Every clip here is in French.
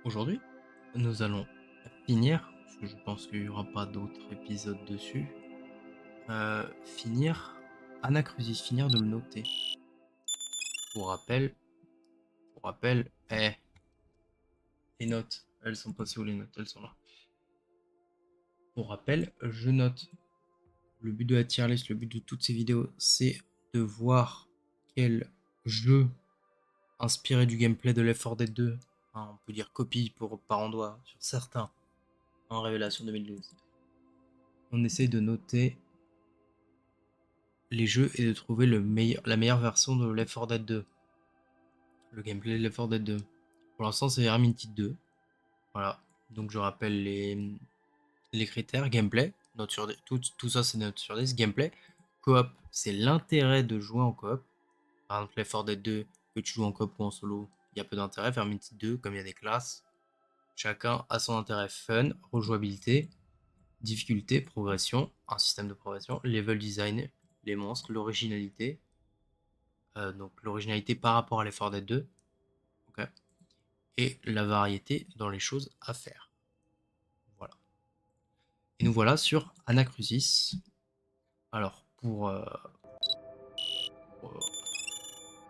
Aujourd'hui, nous allons finir, parce que je pense qu'il n'y aura pas d'autres épisodes dessus, finir Anacrusis, finir de le noter. Pour rappel, les notes, elles sont passées où les notes? Elles sont là. Pour rappel, je note. Le but de la tier list, le but de toutes ces vidéos, c'est de voir quel jeu inspiré du gameplay de Left 4 Dead 2, on peut dire copie par endroit sur certains, en Révélation 2012. On essaye de noter les jeux et de trouver la meilleure version de Left 4 Dead 2. Le gameplay de Left 4 Dead 2. Pour l'instant, c'est Vermintide 2. Voilà. Donc je rappelle les critères. Gameplay, note sur tout ça c'est note sur 10. Gameplay. Coop, c'est l'intérêt de jouer en coop. Par exemple, Left 4 Dead 2, que tu joues en coop ou en solo, il y a peu d'intérêt. Vermintide 2, comme il y a des classes, chacun a son intérêt. Fun, rejouabilité, difficulté, progression, un système de progression, level design, les monstres, l'originalité. Donc l'originalité par rapport à Left 4 Dead 2. Okay. Et la variété dans les choses à faire. Voilà. Et nous voilà sur Anacrusis. Alors, pour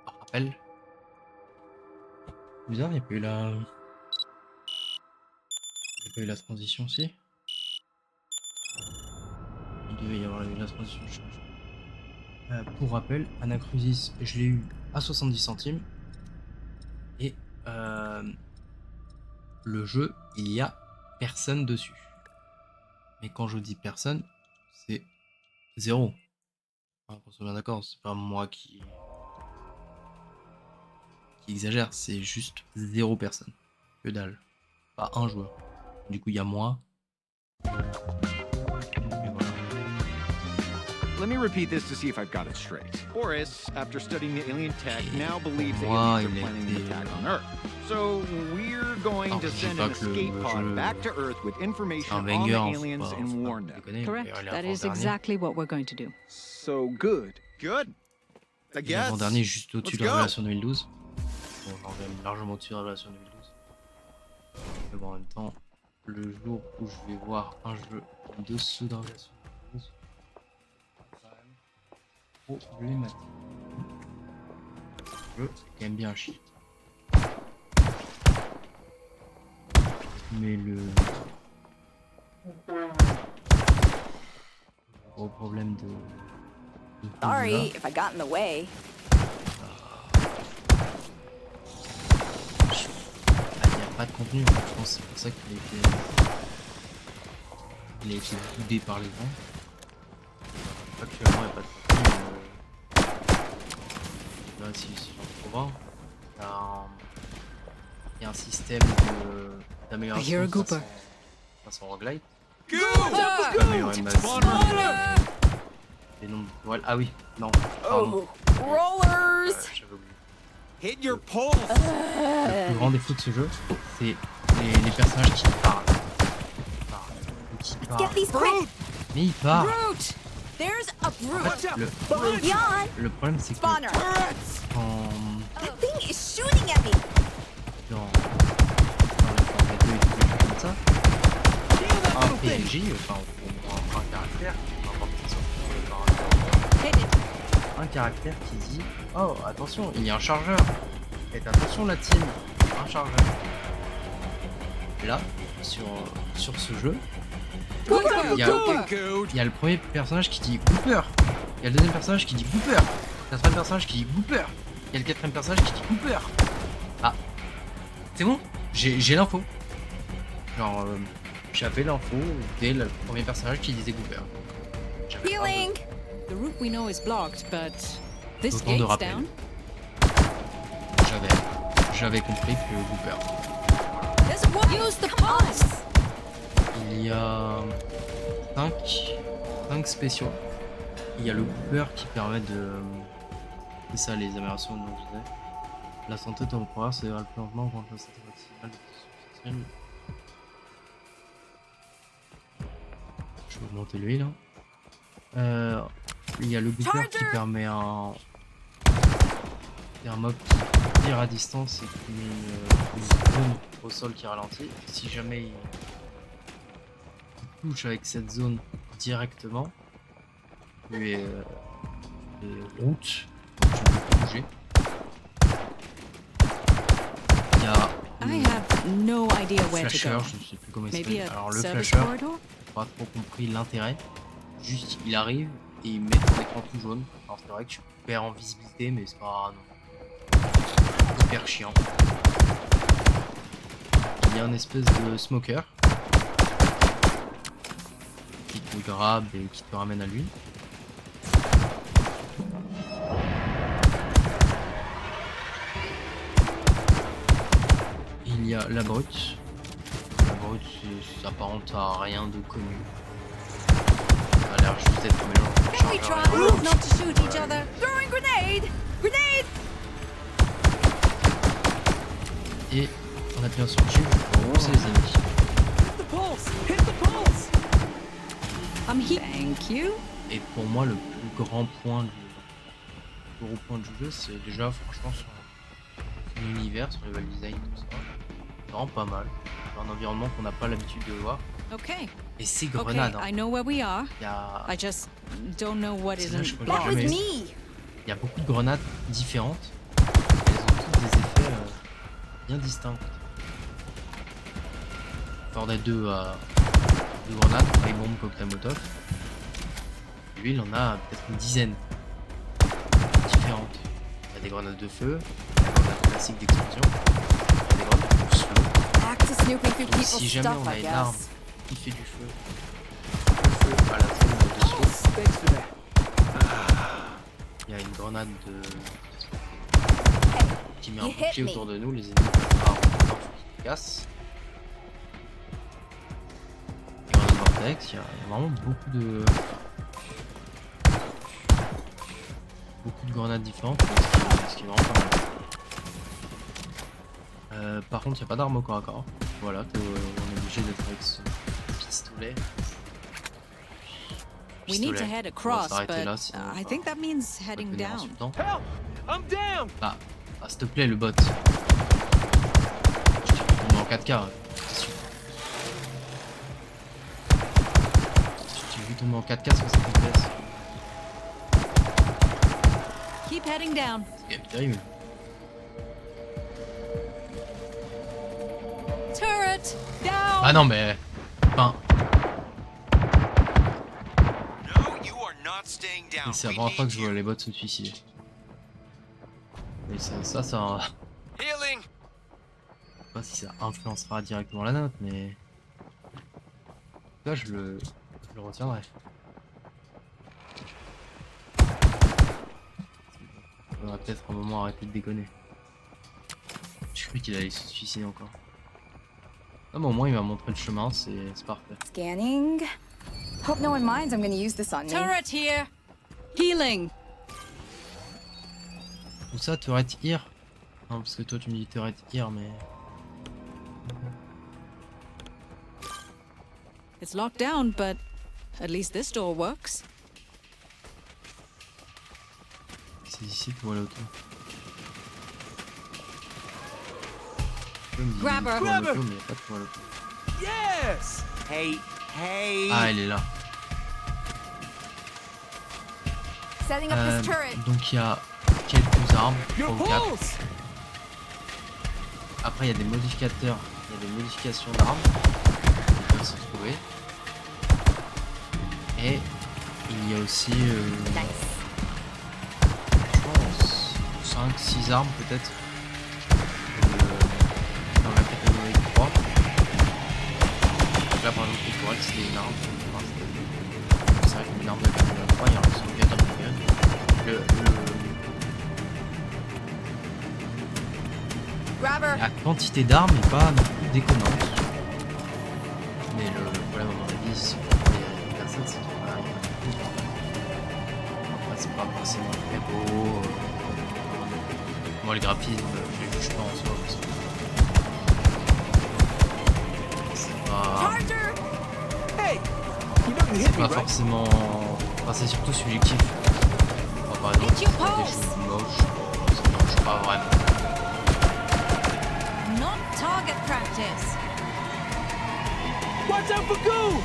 rappel. Bizarre, il n'y a pas eu la transition aussi. Il devait y avoir eu la transition. Pour rappel, Anacrusis, je l'ai eu à 70 centimes. Et le jeu, il y a personne dessus. Mais quand je dis personne, c'est 0. Qu'on soit bien d'accord, c'est pas moi qui exagère, c'est juste 0 personne. Que dalle. Pas un joueur. Du coup, il y a moi. Et voilà. Let me repeat this to see if I've got it straight. Boris, after studying the alien tech, now believes the aliens are planning an attack on Earth. So we're going to send an escape pod back to Earth with information on the aliens and warn them. Correct. That is exactly what we're going to do. So good. Good. I guess. L'avant-dernier juste au-dessus de la Révélation 2012. Bon, on est largement au-dessus de la Révélation 2012. Mais bon, en même temps, le jour où je vais voir un jeu en dessous de la Révélation 2012, c'est quand même problématique. Le jeu, c'est quand même bien un chiffre. Mais le gros problème de Sorry if I got in the way. Il n'y a pas de contenu, je pense que c'est pour ça qu'il a été boudé par les gens. Actuellement, il n'y a pas de contenu. Là, si j'en trouve un, il y a un système d'amélioration façon roguelite. Améliorer ma les nombres de toiles. Ah oui, non. Oh, rollers! J'avais oublié. Hit your pulse. Le plus grand défaut de ce jeu, c'est les personnages qui parlent. Get these quick! Mais ils parlent. Brute! There's a En brute! fait, Yawn! le problème c'est que Spawner! quand That thing is shooting at me! dans les Fortnite 2 et tout comme ça, un PNJ, enfin un caractère, un caractère qui dit oh attention il y a un chargeur, faites attention la team, un chargeur. Là sur ce jeu, il y a le premier personnage qui dit Cooper, il y a le deuxième personnage qui dit Cooper, le troisième personnage qui dit Cooper, il y a le quatrième personnage qui dit Cooper. Ah c'est bon, j'ai l'info. Genre j'avais l'info dès le premier personnage qui disait Cooper. Healing! The route we know is blocked, but this Autant de gate's rappel. down. J'avais compris que Cooper. There's a woman! Use the pulse! Il y a 5 spéciaux. Il y a le Cooper qui permet de... C'est ça les améliorations dont je disais. La santé temporaire, c'est le plantement contre la santé maximale. Je vais augmenter l'huile. Il y a le Cooper qui permet un C'est un mob qui tire à distance et qui met une zone au sol qui ralentit. Si jamais il touche avec cette zone directement, tu es route, donc tu ne peux pas bouger. Il y a I have no idea le where to flasher, go. je ne sais plus comment il Maybe s'appelle. a Alors le service flasher, corridor? j'ai pas trop compris l'intérêt. Juste il arrive et il met ton écran tout jaune. Alors c'est vrai que tu perds en visibilité, mais c'est pas hyper chiant. Il y a une espèce de smoker qui te grabe et qui te ramène à lui. Il y a la brute. La brute s'apparente à rien de connu. Ça a l'air juste d'être un mélange de Can we chargeur try et de- not to shoot each other? Throwing grenade! Grenade! Et en appuyant sur Q pour repousser les ennemis. Thank you. Et pour moi, le plus gros point du jeu, c'est déjà franchement son univers, son level design, tout ça. C'est vraiment pas mal. C'est un environnement qu'on n'a pas l'habitude de voir. Okay. Et ces Okay, grenades, I know where we are. il y a, I just don't know what C'est is là, je in crois que That was jamais- me! il y a beaucoup de grenades différentes. Elles ont toutes des effets bien distincts. Fort Dead 2 a deux grenades, les bombes, cocktail Molotov. Lui, il en a peut-être une dizaine différentes. Il y a des grenades de feu, des grenades classiques d'explosion, il y a des grenades de slow. Back to snooping through Donc people's si jamais stuff, on a I une arme guess. qui fait du feu à la zone de slow, il y a une grenade qui met un you hit bouclier me. autour de nous, les ennemis peuvent pas rentrer dans le casse. Et grenade vortex, il y a vraiment beaucoup de grenades différentes, ce qui est vraiment pas mal. Par contre, il n'y a pas d'arme au corps à corps. Voilà, on est obligé d'être avec ce pistolet. We need to Pistolet. head On va across, s'arrêter but là, sinon on I va- think that means on va heading devenir down. insultant. Help! I'm down! Ah, s'il te plaît, le bot. Je t'ai vu tomber en 4K. C'est sûr. Je t'ai vu tomber en 4K 60 FPS. Keep heading down. C'est quand même terrible. Turret down. Ah non, mais. Enfin, No, you are not staying down. c'est la We première fois que need je vois you. les bots se suicider. Et ça Healing. je sais pas si ça influencera directement la note, mais. Là, je le retiendrai. On va peut-être un moment arrêter de déconner. Je croyais qu'il allait se suicider encore. Ah, mais au moins il m'a montré le chemin, c'est parfait. Scanning. Hope no one minds. I'm gonna use this on me. Turret here. Healing. Ou ça, turret here? Non, parce que toi tu me dis turret here, mais. It's locked down, but at least this door works. C'est ici pour aller autour. Je me dis Grabber. pour aller autour, mais il n'y a pas de pour aller autour. Yes! Hey, hey. Ah, elle est là. Setting up this turret. Donc il y a quelques armes, 3 Your ou 4. pulse! Après il y a des modificateurs, il y a des modifications d'armes qui peuvent se trouver. Et il y a aussi Nice. je pense 5-6 armes peut-être dans la catégorie 3. Donc là par exemple le Corax c'est une arme. Enfin, c'est vrai qu'une arme de la catégorie 3, il y a un sauvegarde de Grabber. la quantité d'armes n'est pas non plus déconnante. Mais le problème à mon avis c'est pour les personnes c'est qu'il y en a beaucoup. Après c'est pas forcément très beau. Moi le graphisme je les juge pas en soi parce que c'est pas, Charger! Hey! You know you hit me, pas right? forcément. Enfin c'est surtout subjectif. Enfin, par exemple, Hit your il y a des pulse. choses moches, c'est bien change pas vraiment. Not target practice. Watch out for goo!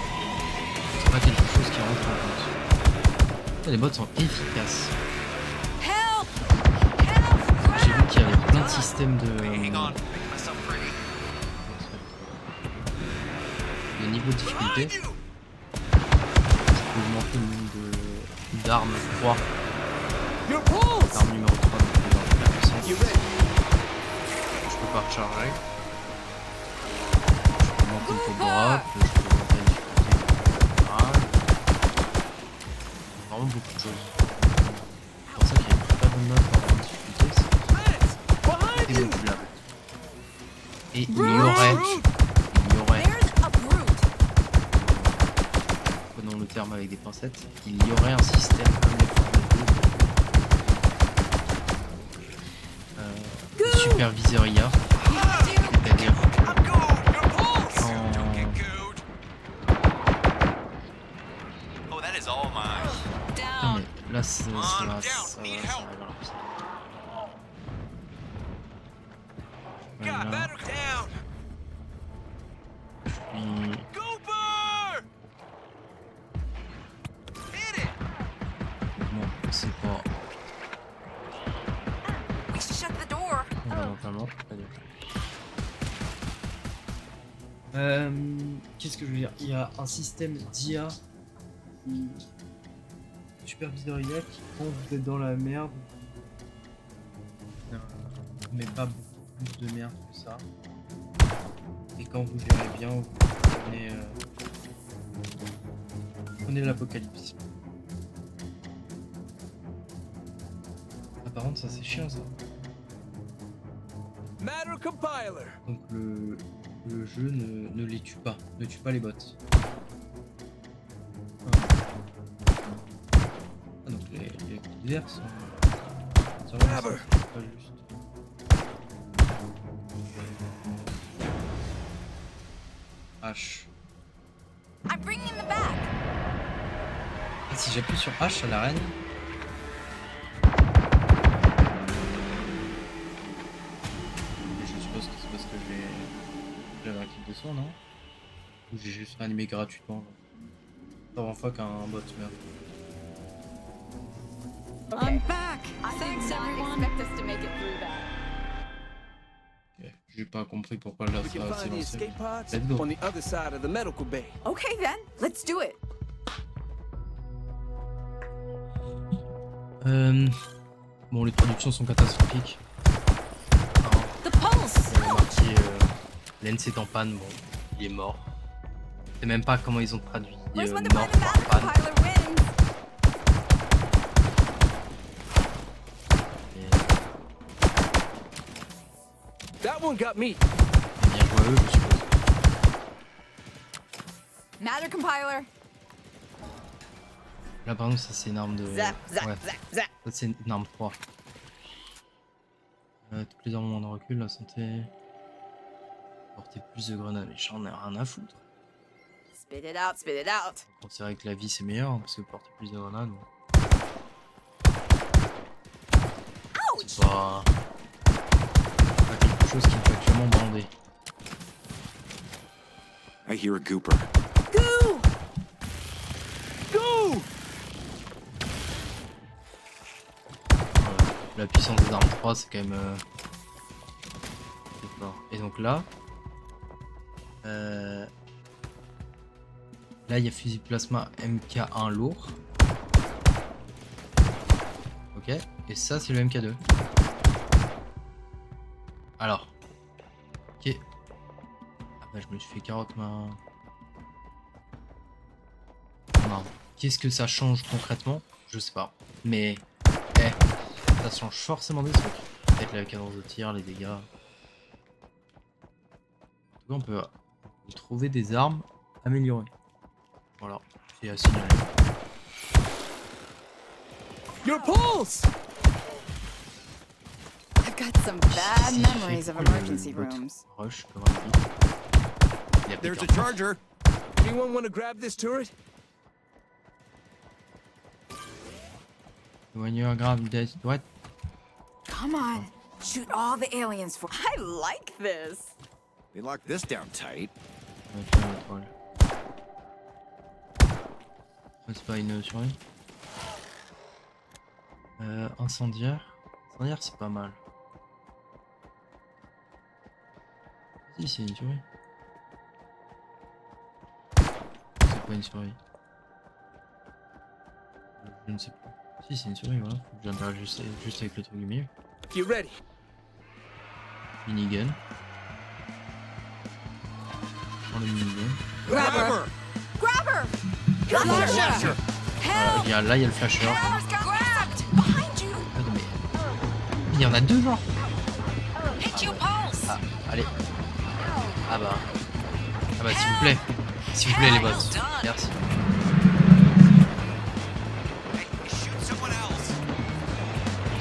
C'est pas quelque chose qui rentre en compte. Les bots sont efficaces. Help! Help! J'ai vu qu'il y avait plein de systèmes de Hang on, making myself pretty. niveau de difficulté. Je peux augmenter le nombre d'armes 3. Your pulse! L'arme numéro 3 donc dans la puissance. You ready? Je peux pas recharger. Je peux augmenter le taux de drop, je peux augmenter la difficulté. Vraiment beaucoup de choses. C'est pour ça qu'il y a une très bonne note en difficulté. Lance! Behind C'est you! modulable. Et il y aurait, There's a brute. prenons le terme avec des pincettes, il y aurait un système comme les Fortnite 2 de superviseur IA, c'est-à-dire I'm good. Your pulse. quand Don't get gooed. Oh, that is all mine. non, Down. mais là ça va down, arriver need à help. la puissance. God, Voilà. batter down! Puis Goober! Hit it! bon, c'est pas We should shut the door. fondamentalement pas bien. Qu'est-ce que je veux dire? Il y a un système d'IA, superviseur IA, qui quand vous êtes dans la merde, mais pas beaucoup plus de merde que ça. Et quand vous gérez bien, vous prenez l'apocalypse. Ah, par contre, ça c'est chiant ça. Matter compiler! Donc le jeu ne les tue pas, ne tue pas les bots. Ah, donc les coups sont Grabber. pas juste. H. I'm bringing them back. Ah, si j'appuie sur H à l'arène. Je suppose que c'est parce que j'avais un kit de soin, non? Ou j'ai juste animé gratuitement. La première fois qu'un bot meurt. I'm back. I Thanks, did not everyone. expect us to make it through that. Ok, j'ai pas compris pourquoi là We ça can s'est find the lancé. escape pods Let's go. on the other side of the medical bay. Okay then, let's do it. Bon, les traductions sont catastrophiques. The pulse. Il y a marqué Lens est en panne, bon, il est mort. Je sais même pas comment ils ont traduit Where's when mort the par matter panne. compiler wins? Et That one got me. bien joué à eux, je suppose. Matter compiler. Là, par exemple, ça c'est une arme de. Zap, zap, Ouais, zap, zap. ça c'est une arme 3. Toutes les armes de recul, la santé. Porter plus de grenades, mais j'en ai rien à foutre. Spit it out, spit it out. Bon, c'est vrai que la vie c'est meilleur hein, parce que porter plus de grenades. Bon. C'est pas quelque chose qui me fait actuellement bander. I hear a gooper. Goo! Go! La puissance des armes 3 c'est quand même c'est fort. Et donc là là il y a fusil plasma MK1 lourd. Ok, et ça c'est le MK2. Alors ok. Ah bah je me suis fait carotte ma arme. Qu'est-ce que ça change concrètement? Je sais pas. Mais ça change forcément des trucs. Peut-être la cadence de tir, les dégâts. En tout cas, on peut trouver des armes améliorées. Voilà, c'est à signaler. Your pulse! I've got some bad Si, memories of pourquoi emergency le bot rooms. Rush, comme un dit. Il a There's a pété en charger. Anyone want to grab this turret? When you are grave dead, what? Come on. Shoot all the aliens for. I like this. They locked this down tight. Ouais, tu vois, l'étoile. Ouais, c'est pas une survie. Incendiaire. Incendiaire, c'est pas mal. Si, c'est une survie. C'est pas une survie. Je ne sais pas. Si, c'est une survie, voilà. Faut que j'interagisse juste avec le truc du milieu. You ready? Minigun. Prends le minigun. Grab her. Grab her. Flasher. Help. Là, il y a le flasher. Grabber's got grabbed. Behind you. Attends, mais il y en a deux, genre. Hit your pulse. Ah, allez. Ah bah, s'il vous plaît. S'il vous plaît, les boss. Merci. Hey, shoot someone else.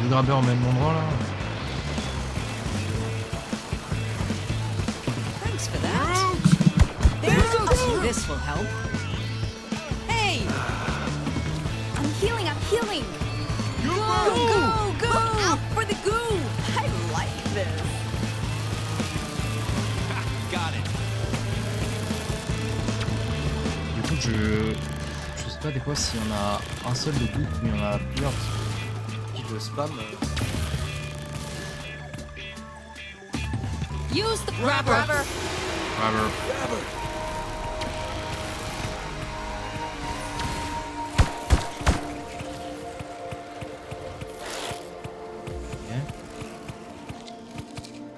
Deux grabbeurs au même endroit, là. Thanks for that. This will help. Hey! I'm healing. I'm healing. Go! Go! Go! Look out for the goo. I like this. Got it. Du coup, je sais pas des fois s'il y en a un seul de doute ou il y en a plusieurs. Si je spam. Use the grabber. Grabber.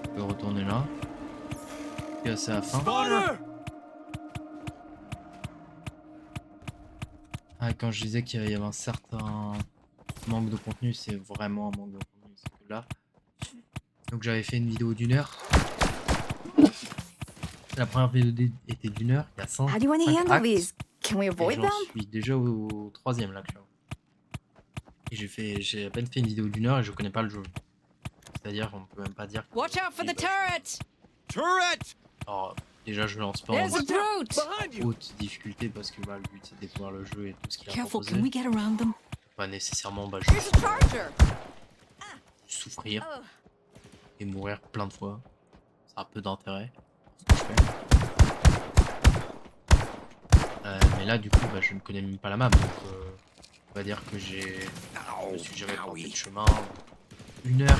On peut retourner là. Et c'est à la fin. Spawner! Ah, quand je disais qu'il y avait un certain manque de contenu, c'est vraiment un manque de contenu. C'est que là. Donc j'avais fait une vidéo d'1 heure. La première vidéo était d'1 heure. Il y a 100. How do you want to handle these? Can we avoid J'en them? suis déjà au 3ème là. Et j'ai à peine fait une vidéo d'1 heure et je connais pas le jeu. C'est-à-dire qu'on peut même pas dire. Watch out for the turret! Turret! Alors déjà je lance pas en There's a brute! Behind you! haute difficulté parce que bah, le but c'est de découvrir le jeu et tout ce qu'il a Careful, proposé. can we get around them? Pas nécessairement bah, Here's juste a charger. souffrir Ugh. et mourir plein de fois. Ça a peu d'intérêt. Ce que je fais. Mais là du coup bah, je ne connais même pas la map donc on va dire que je me suis jamais porté de chemin. 1 heure.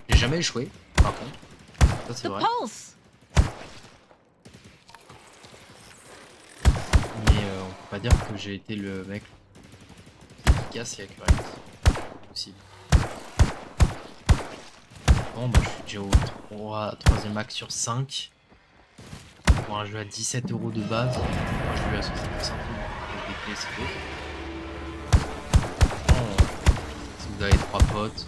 J'ai jamais échoué par contre. Ça c'est The vrai. pulse! Mais on peut pas dire que j'ai été le mec efficace et accurate possible. Bon bah je suis déjà au 3ème axe sur 5. Pour un jeu à 17 € de base, pour un jeu à 60% avec des clés c'est beau. Si vous avez 3 potes,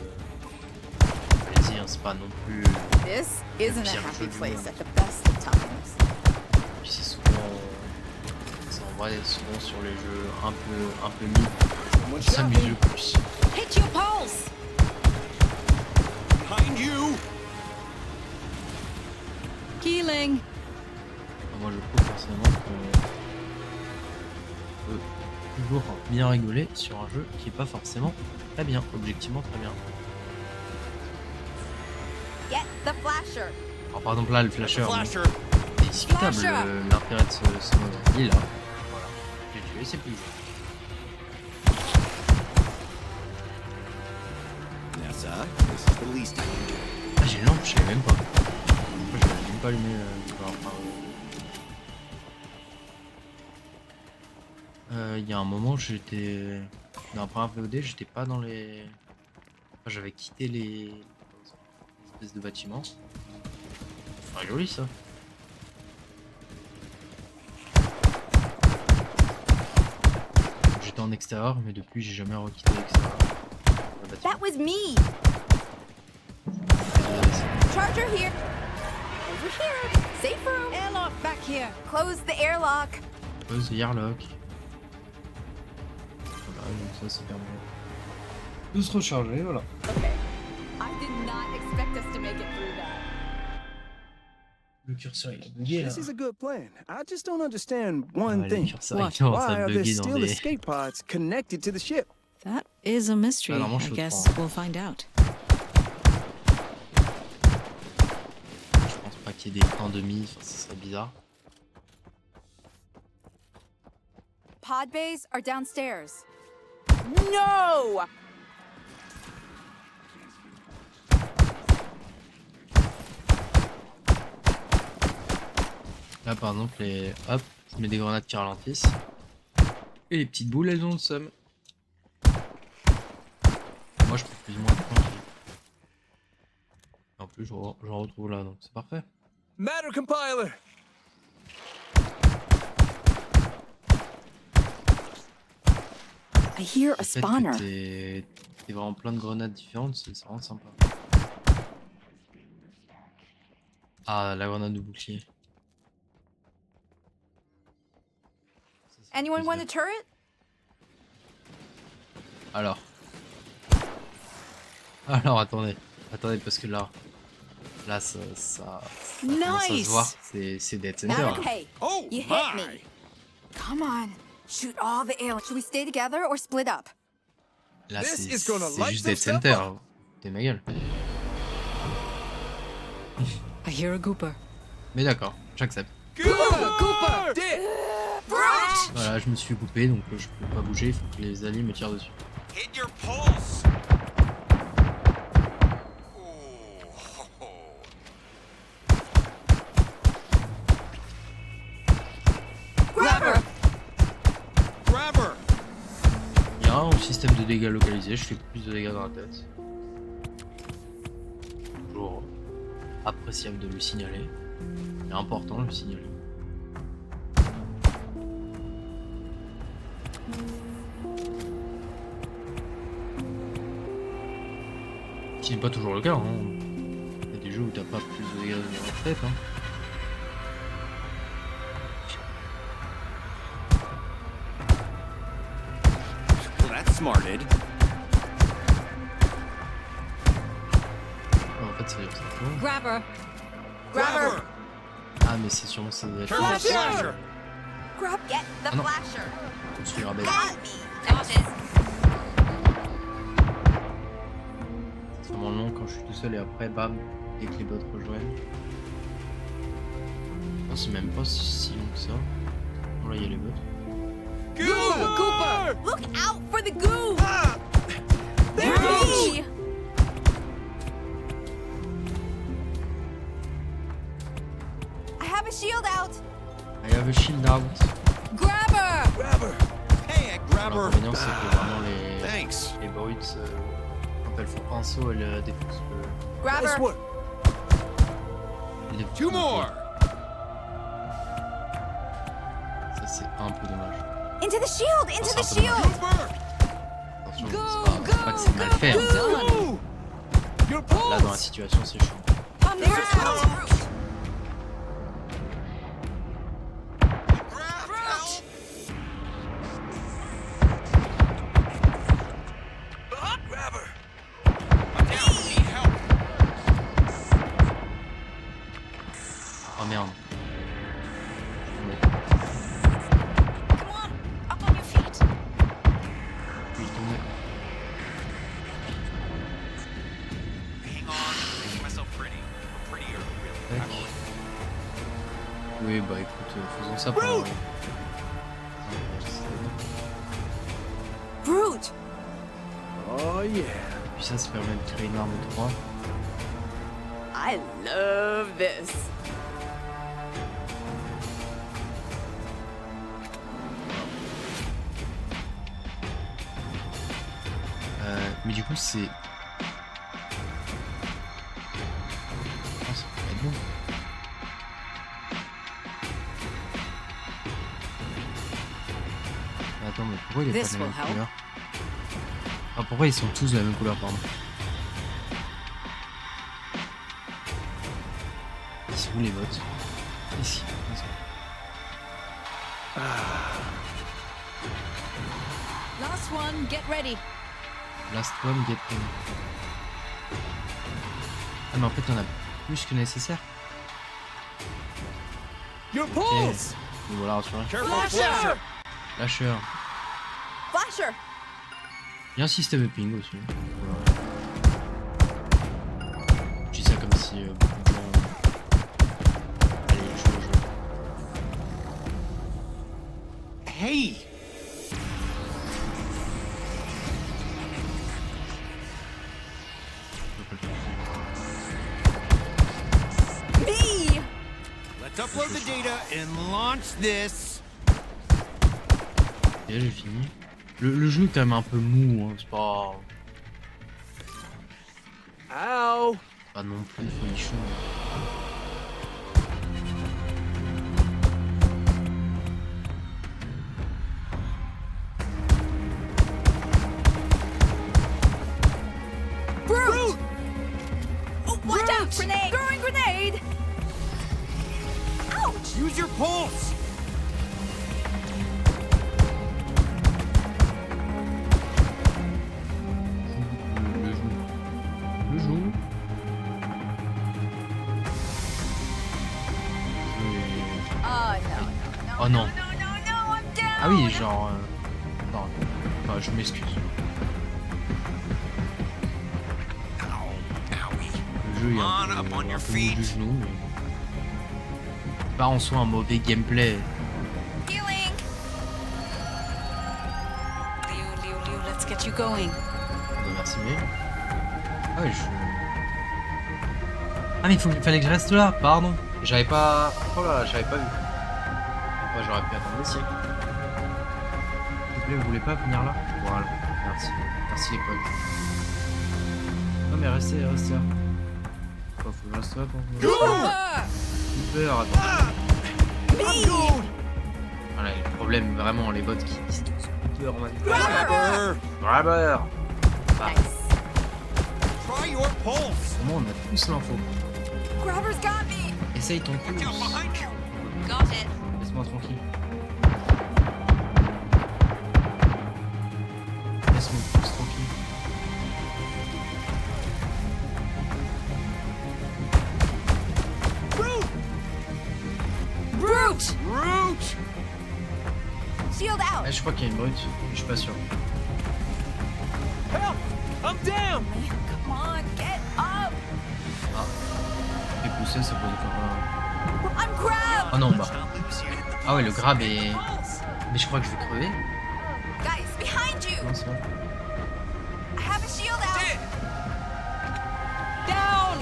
allez-y, hein, c'est pas non plus. This isn't a Pire happy jeu du place monde. at the best of times. Puis c'est souvent. C'est en vrai souvent sur les jeux un peu mid. On s'amuse le plus. Hit your pulse! Behind you. Healing! Moi je trouve personnellement qu'on peut toujours bien rigoler sur un jeu qui est pas forcément très bien, objectivement très bien. Get the flasher. Alors par exemple là le flasher, Flasher. c'est discutable Flasher. l'intérêt de ce mode. Il est là. Voilà. J'ai tué, c'est plus joué. Nessa, this is the least I can do. Ah j'ai une lampe, je savais même pas. Moi j'avais même pas allumé il y a un moment j'étais dans la première VOD, j'étais pas dans les. Enfin, j'avais quitté les espèces de bâtiments. C'est joli ça. J'étais en extérieur mais depuis j'ai jamais requitté l'extérieur. Le bâtiment. That was me. Charger here. Over here. Safe room. Airlock back here! Close the airlock. Pose Yarlock. Voilà, donc ça c'est permis de se recharger, voilà. Okay. I did not expect us to make it through that. Le curseur il a bugué là. This is a good plan. I just don't understand one Ouais, le thing. curseur What? il commence Why à are there bugger dans still des. escape pods connected to the ship? That is a mystery. Alors, moi, je I le guess prends. we'll find out. moitié d'écran, demi, enfin, ça serait bizarre. Pod bays are downstairs. No! Là par exemple, hop, je mets des grenades qui ralentissent. Et les petites boules, elles ont le seum. Moi je peux plus ou moins être tranquille. En plus, je retrouve là, donc c'est parfait. Matter compiler. I hear a Le fait spawner. que t'aies vraiment plein de grenades différentes, c'est vraiment sympa. Ah, la grenade de bouclier. Ça, ça fait Anyone want a plaisir. turret? Alors, attendez, parce que là, ça commence à se voir, c'est Dead Center. Now, Hein. hey, Oh, you hit my! me. Come on. Shoot all the aliens. Should we stay together or split up? Là, This c'est is gonna c'est light juste some Dead stuff Center. up. Hein. T'es ma gueule. I hear a gooper. Mais d'accord, j'accepte. Cooper! Dead! Brute! Voilà, je me suis coupé, donc je peux pas bouger, il faut que les alliés me tirent dessus. Hit your pulse. Ooh. Grab her! Grab her! Il y a un système de dégâts localisé, je fais plus de dégâts dans la tête. Toujours appréciable de le signaler. Et important de le signaler. Ce qui n'est pas toujours le cas. Hein. Il y a des jeux où t'as pas plus de dégâts dans la tête. Hein. Well, that's smarted. En fait, c'est ça. Grab her. Grab her! Ah, mais c'est sûrement ça doit être Turn the flasher! Grab, get the Ah non. flasher. Je suis rabbin. C'est vraiment long quand je suis tout seul et après, bam, dès que les bots rejoignent. Non, c'est même pas si long que ça. Bon, là, il y a les bots. Cooper! Look out for the goo! Ah! There it goes! Me! I have a shield out. I have a shield out. Grab her! Grab her! Hey, I grab her! L'inconvénient, c'est que vraiment Thanks. les brutes, quand elles font un saut, elles défoncent Grab Nice her! work. le. Two more! Ça, c'est un peu dommage. Into the shield! Into Oh, the c'est un peu shield! Cooper! Attention, Go, c'est pas que c'est mal fait. Hein. Ooh! Your Là, dans la pulse! situation, c'est chiant. There's out! Grab help. Grab her! I'm down. Need help. Oh merde. Come on! Up on your feet! Je suis tombé. Hang on. Making myself pretty. Prettier, really. Tac. I'm a- Oui, bah écoute, faisons ça pour. Brute! Brute! Oh yeah. Puis ça permet de créer une arme 3. I love this. Mais du coup, c'est. Oh, ça pourrait être bon. Attends, mais pourquoi il est pas This de la will même help. couleur? Ah, pourquoi ils sont tous de la même couleur, pardon? Ils sont où les bots? Ici. Ils sont- Last one, get ready. Last one, get in. Ah, mais en fait, il y en a plus que nécessaire. Your Ok. pulse! Donc voilà, rassuré. Careful, Flasher! flasher! Lâcheur. Flasher! Il y a un système de ping aussi. Voilà. Je dis ça comme si beaucoup de gens Let's upload the data and launch this. Et j'ai fini. Le jeu est quand même un peu mou, hein. C'est pas Ow! non plus folichon. Brute! Oh, watch out! Grenade! Throwing grenade! Ouch! Use your pulse. Le jeu. Oh, no, no, no. Oh non. No, no, no, I'm down! Ah oui, genre. Non, enfin, je m'excuse. Le jeu est un peu mou du genou, mais. C'est pas en soi un mauvais gameplay. Healing! Leo, let's get you going. Merci, mais. Ah ouais, je. Ah, mais il fallait que je reste là, pardon. J'avais pas. Oh là là, j'avais pas vu. Ouais, j'aurais pu attendre des siècles. S'il vous plaît, vous voulez pas venir là? Voilà, merci. Merci les potes. Non, mais restez là. Quoi, faut que je reste là pour vous. Super, attends. I'm good! Voilà, le problème, vraiment, les bots qui disent Super, man. Grabber. Grabber. Nice. Try your pulse. Comment on a tous l'info? Grabber's got me! Essaye ton pouce. Got it. Laisse-moi tranquille. Laisse mon pouce tranquille. Brute! Root. Shield out! Ah, je crois qu'il y a une brute, mais je suis pas sûr. Help! I'm down! Man, come on, get up! Et pousser, ça pose encore un. I'm grabbed! Oh non, bah. Ah ouais, le grab est. Mais je crois que je vais crever. Guys, behind you! Non, c'est bon. I have a shield out! Down.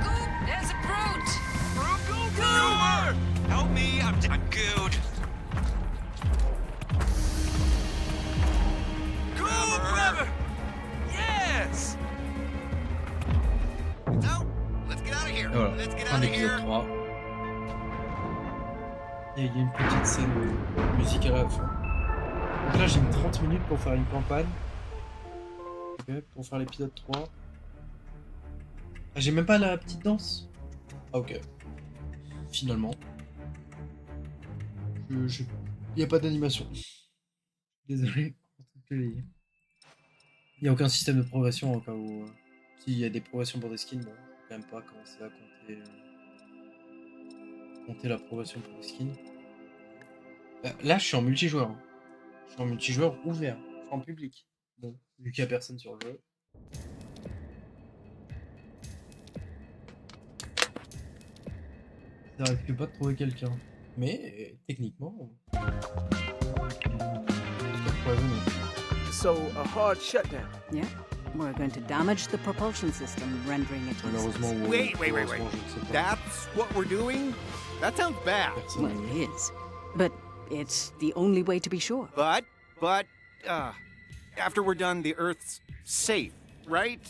Goop, there's a brute. Goober! Help me, I'm good. Grabber! Yes! No. Let's get out of here. Et voilà, Let's get fin out of d'épisode here. 3. Il y a une petite scène musicale à la fin. Donc là, j'ai mis 30 minutes pour faire une campagne. Ok, pour faire l'épisode 3. Ah, j'ai même pas la petite danse. Ah, ok. Finalement. Il n'y a pas d'animation. Désolé. Il n'y a aucun système de progression au cas où. S'il y a des progressions pour des skins, bon, faut quand même pas commencer à compter la progression pour les skins. Là, je suis en multijoueur. Je suis en multijoueur ouvert, en public. Bon, vu qu'il n'y a personne sur le jeu. Ça risque pas de trouver quelqu'un. Mais techniquement. So, a hard shutdown. Yeah, we're going to damage the propulsion system, rendering it Malheureusement, useless. Wait. malheureusement, je ne sais pas. That's what we're doing? That sounds bad. Personne Well, n'a it vu. is. But it's the only way to be sure. But, after we're done, the Earth's safe, right?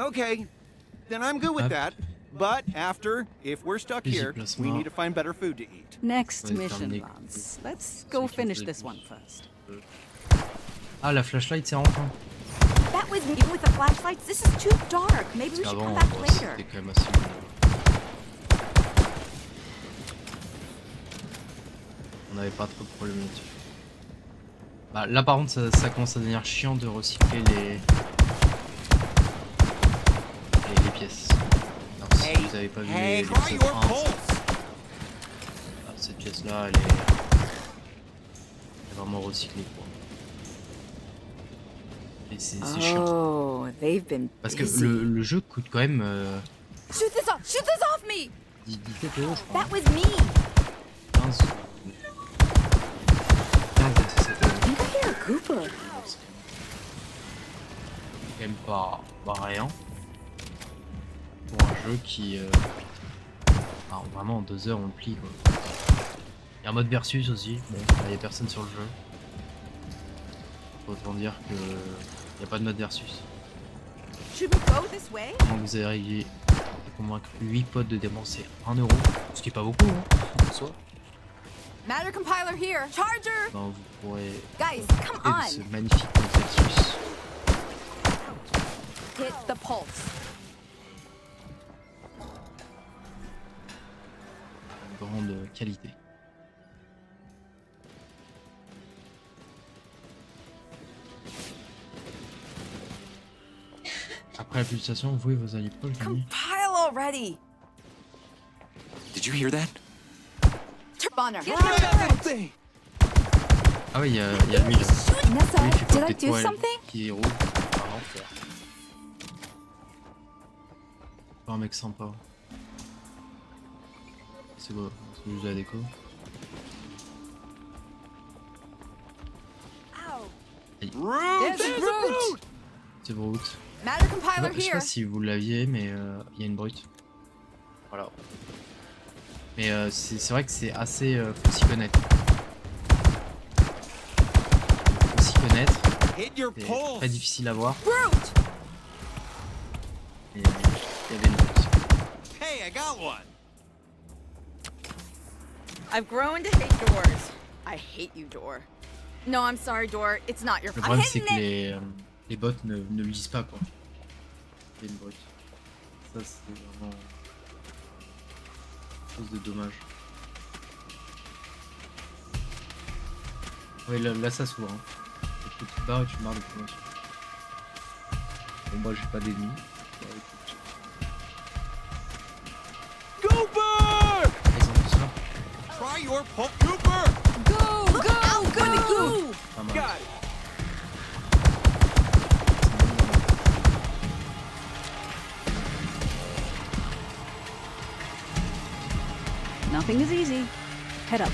Okay, then I'm good with Hop. that. But after, if we're stuck Easy here, plus we moi. need to find better food to eat. Next Ouais, mission, terminé. Lance. Let's go C'est qui finish fait this le one plus. first. Ah, la flashlight, c'est enfin. That was me with the flashlights. This is too dark. Maybe we Parce should qu'avant, come back ouais, later. c'était quand même assez. On n'avait pas trop de problèmes là-dessus. Bah, là, par contre, ça commence à devenir chiant de recycler les pièces. Alors, si vous avez pas vu Hey, les try épisodes your 1, pulse. cette pièce-là, elle est vraiment recyclée, quoi. Et c'est chiant. Oh, they've been Parce que busy. le jeu coûte quand même Shoot this off! Shoot this off me! 17 €, je crois. That was me! 15 et 17 €. I think I hear a Koopa. C'est quand même pas rien. pour un jeu qui... alors, vraiment en 2 heures on le plie quoi. Il y a un mode versus aussi, bon, il y a personne sur le jeu. Autant dire que il n'y a pas de mode versus. Should we go this way? Donc vous avez réussi à convaincre 8 potes de dépenser 1 euro, ce qui est pas beaucoup hein, en soi. Matter compiler here. Charger! Ben, vous pourrez Guys, come profiter de on. ce magnifique mode versus. Hit the pulse. De grande qualité. Après la pulsation, vous et vos alliés proches gagnez. Compile already. Did you hear that? Spawner. Something. Ah ouais, il y a lui là. Nessa, Lui, il fait did pas I des do toiles something? qui roule par l'enfer. Pas un mec sympa. C'est quoi? C'est juste la déco. There's a There's a brute. C'est brute. Matter Je compiler sais pas here. si vous l'aviez, mais il y a une brute. Voilà. Mais c'est vrai que c'est assez... faut s'y connaître. Faut s'y connaître. Hit your C'est pulse. très difficile à voir. Brute. Et il y avait une brute. Hey, I got one. I've grown to hate doors. I hate you, door. No, I'm sorry, Door. It's not your Le fault. problème c'est que les bots ne le disent pas quoi. Il y a une brute. Ça c'est vraiment quelque chose de dommage. Ouais là ça s'ouvre. Hein. Tu te barres et tu marres de promotion. Bon moi j'ai pas d'ennemis. Bon, écoute. Goober! Ils ont tout ça. Try your pulse, Cooper. Go, go, go. Pas mal. Got it. Nothing is easy. Head up.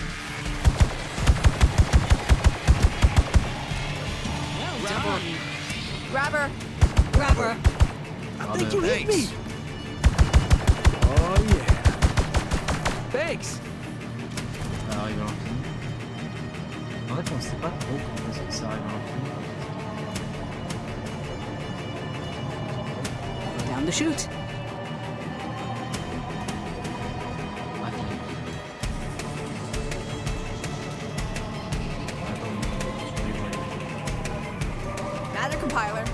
Grabber. Grabber. I think you hit me. Thanks. Oh yeah. Thanks. Ça arrive à l'infini. En fait on sait pas trop quand est-ce que ça arrive à l'infini. Down the chute. Matter compiler.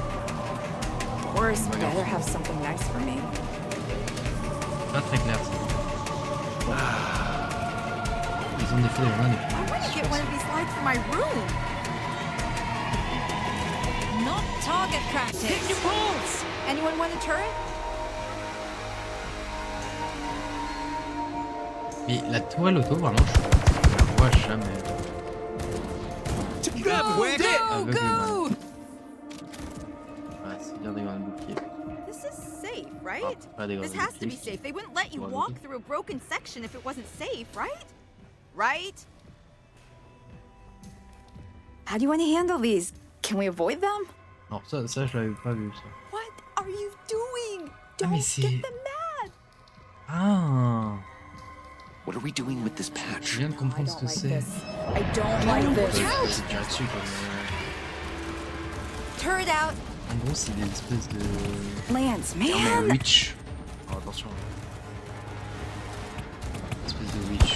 Wars better have something nice for me. Pas très clair ça. Ils ont des faits de journée. I want to get one of these lights for my room. Not target practice. Hit your pulse. Anyone want a turret? Mais la toile auto vraiment je la vois jamais. That quick. Aveuglement. Ouais, c'est bien d'avoir un bouclier. This is safe, right? Pas d'avoir This un has to be bouclier. safe. They wouldn't let you Ouais, walk ok. through a broken section if it wasn't safe, right? Right? How do you want to handle these? Can we avoid them? Non, ça je l'avais pas vu ça. What are you doing? Ah, mais Don't c'est- get them mad. Ah, What are we doing with this je patch? viens de comprendre ce que c'est. I don't like this. C'est déjà dessus comme. Turret out. En gros, c'est des espèces de. Lance, Non, mais man. witch. Oh, attention. Espèce de witch.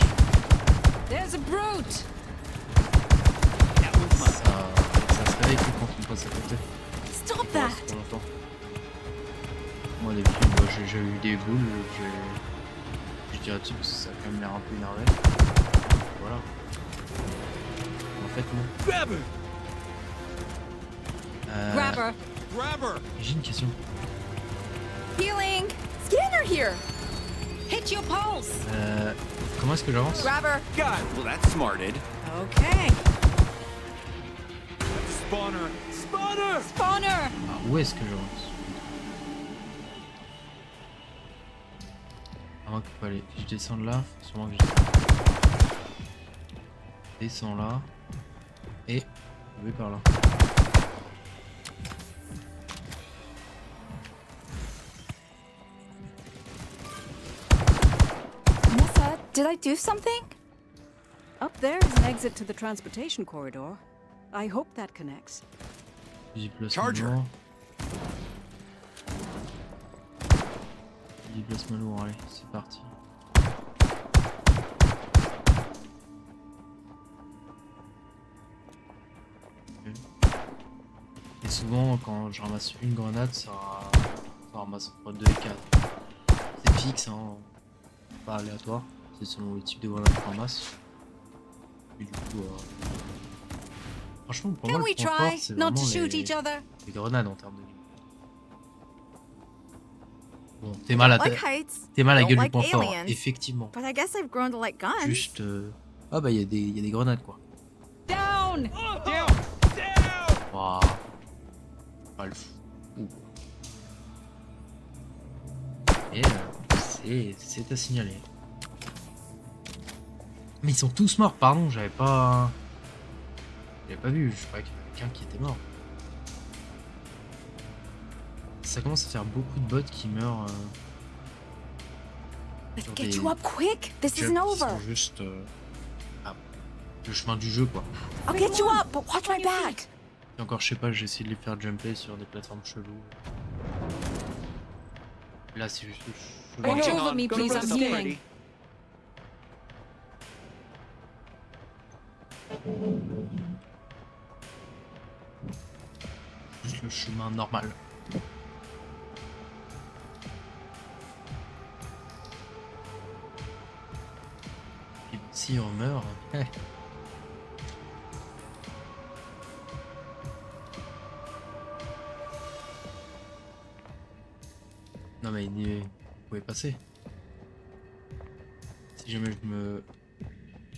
There's a brute. Ça se réveille que quand on passe à côté. Stop Pour that. rester longtemps. Moi, d'habitude, moi, j'ai eu des boules, je dirais dessus parce que ça a quand même l'air un peu énervé. Voilà. En fait, non. Grabber. Grabber. Grabber. J'ai une question. Healing. Scanner here. Hit your pulse. Comment est-ce que j'avance? Grabber. Got it. Well, that's smarted. Okay. Spawner. Spawner. Spawner. Ah, où est-ce que j'avance? À moins qu'il faut aller. Si je descends de là, faut sûrement que je descends là. Et je vais par là. Did I do something? Up there is an exit to the transportation corridor. I hope that connects. Charger. Déplacement lourd, allez, c'est parti. Et souvent, quand je ramasse une grenade, ça ramasse entre 2 et 4. C'est fixe, hein, pas aléatoire, c'est selon le type de grenade qu'on ramasse. Et du coup, franchement, pour moi, le point fort, c'est vraiment les grenades en termes de vie. Bon, t'es mal à Like heights. T'es mal à la Don't gueule like du point fort, aliens. effectivement. But I guess I've grown to like guns. Juste, ah bah y a des grenades quoi. Down! Waouh. Pas le fou. Et c'est à signaler. Mais ils sont tous morts, pardon, j'avais pas vu, je croyais qu'il y en avait qu'un qui était mort. Ça commence à faire beaucoup de bots qui meurent. Let's sur get des you up quick. This jumps isn't qui over. sont juste le chemin du jeu quoi. I'll get you up, but watch my back. Et encore je sais pas, j'ai essayé de les faire jumper sur des plateformes cheloues. Là c'est juste chelou. Watch Hang over on, me, gonna please. put I'm this healing. ready. Juste le chemin normal. Et si on meurt, non mais vous pouvez passer. Si jamais je me...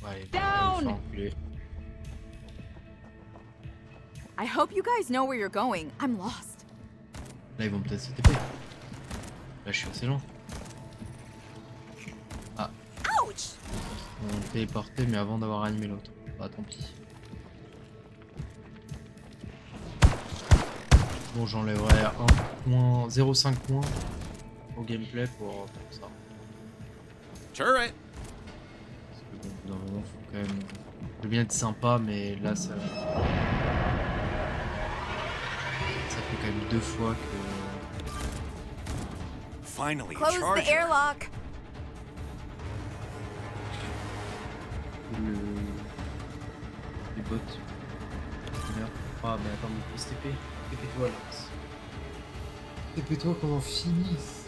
Ouais, Down! je vais enculer. I hope you guys know where you're going. I'm lost. Là ils vont peut-être se TP. Là je suis assez loin. Ah, Ouch! on va téléporter mais avant d'avoir animé l'autre. Bah tant pis. Bon j'enlèverai 0,5 points au gameplay pour ça. Turret. Parce que bon, au bout d'un moment faut quand même... Je veux bien être sympa mais là ça... Ça fait quand même 2 fois que... Finally, a Close the charger. airlock. Les bots. Merde. Ah mais attends, mais faut se TP. TP-toi Lance. TP-toi qu'on en finisse.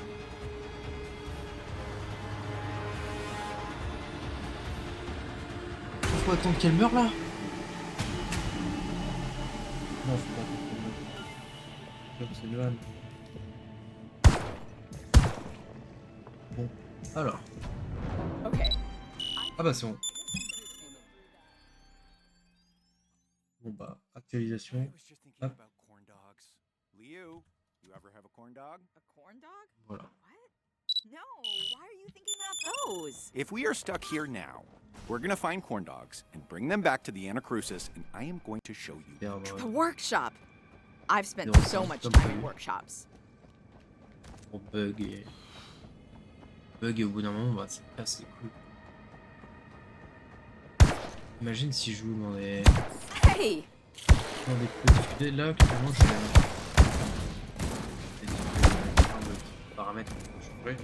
Faut attendre qu'elle meure là. Non, faut pas attendre qu'elle meure. Comme c'est Noël. Bon, alors. Okay. Ah bah c'est bon. Bon bah, actualisation. I was just thinking Hop. about corn dogs. Liu, you ever have a corn dog? A corn dog? Voilà. What? No. Why are you thinking about those? If we are stuck here now, we're gonna find corn dogs and bring them back to the Anacrusis, and I am going to show you. The workshop. I've spent Non, so c'est much pas time in prévu. workshops. Pour bug et au bout d'un moment bah ça casse les couilles. Imagine si je joue dans des Hey! petits dés là, clairement je vais plein de paramètres pour changer.